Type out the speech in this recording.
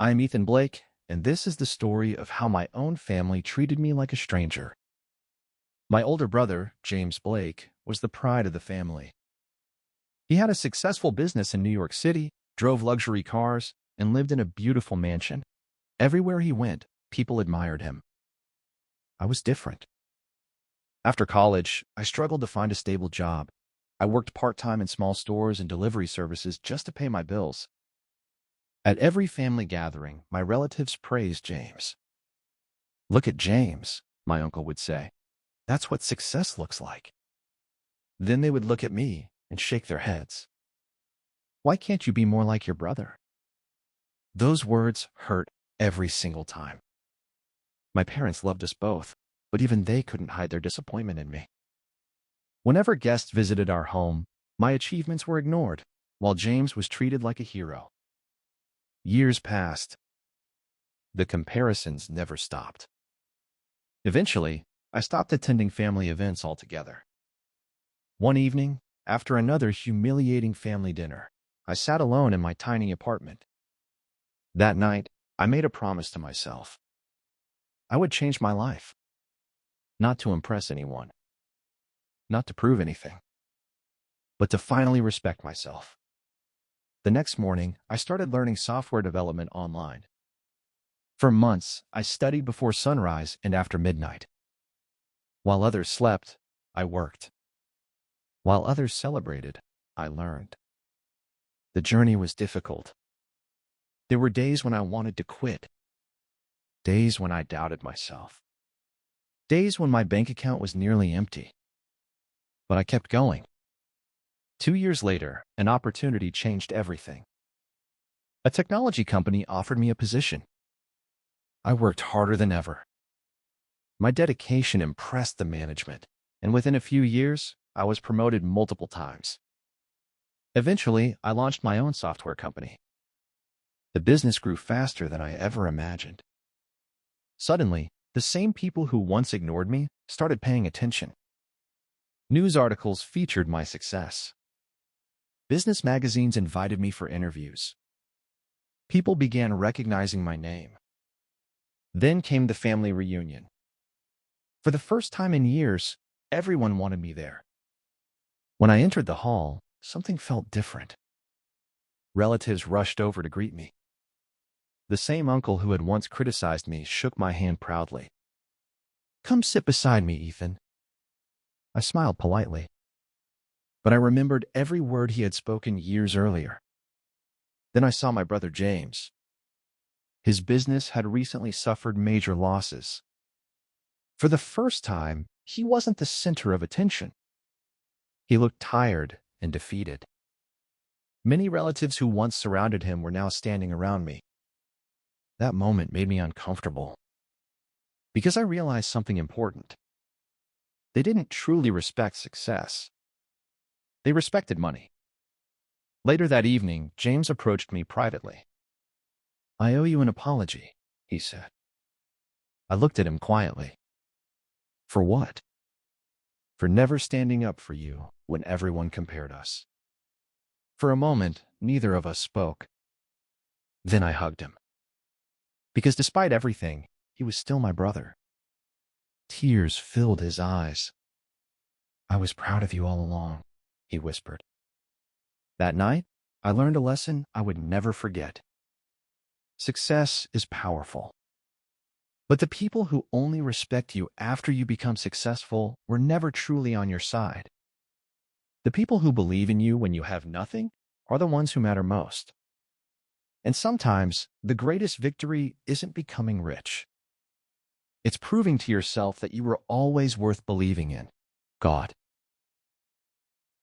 I'm Ethan Blake, and this is the story of how my own family treated me like a stranger. My older brother, James Blake, was the pride of the family. He had a successful business in New York City, drove luxury cars, and lived in a beautiful mansion. Everywhere he went, people admired him. I was different. After college, I struggled to find a stable job. I worked part-time in small stores and delivery services just to pay my bills. At every family gathering, my relatives praised James. "Look at James," my uncle would say. "That's what success looks like." Then they would look at me and shake their heads. "Why can't you be more like your brother?" Those words hurt every single time. My parents loved us both, but even they couldn't hide their disappointment in me. Whenever guests visited our home, my achievements were ignored, while James was treated like a hero. Years passed. The comparisons never stopped. Eventually, I stopped attending family events altogether. One evening, after another humiliating family dinner, I sat alone in my tiny apartment. That night, I made a promise to myself. I would change my life. Not to impress anyone. Not to prove anything. But to finally respect myself. The next morning, I started learning software development online. For months, I studied before sunrise and after midnight. While others slept, I worked. While others celebrated, I learned. The journey was difficult. There were days when I wanted to quit. Days when I doubted myself. Days when my bank account was nearly empty. But I kept going. 2 years later, an opportunity changed everything. A technology company offered me a position. I worked harder than ever. My dedication impressed the management, and within a few years, I was promoted multiple times. Eventually, I launched my own software company. The business grew faster than I ever imagined. Suddenly, the same people who once ignored me started paying attention. News articles featured my success. Business magazines invited me for interviews. People began recognizing my name. Then came the family reunion. For the first time in years, everyone wanted me there. When I entered the hall, something felt different. Relatives rushed over to greet me. The same uncle who had once criticized me shook my hand proudly. "Come sit beside me, Ethan." I smiled politely, but I remembered every word he had spoken years earlier. Then I saw my brother James. His business had recently suffered major losses. For the first time, he wasn't the center of attention. He looked tired and defeated. Many relatives who once surrounded him were now standing around me. That moment made me uncomfortable, because I realized something important. They didn't truly respect success. They respected money. Later that evening, James approached me privately. "I owe you an apology," he said. I looked at him quietly. "For what?" "For never standing up for you when everyone compared us." For a moment, neither of us spoke. Then I hugged him. Because despite everything, he was still my brother. Tears filled his eyes. "I was proud of you all along," he whispered. That night, I learned a lesson I would never forget. Success is powerful. But the people who only respect you after you become successful were never truly on your side. The people who believe in you when you have nothing are the ones who matter most. And sometimes, the greatest victory isn't becoming rich. It's proving to yourself that you were always worth believing in: God.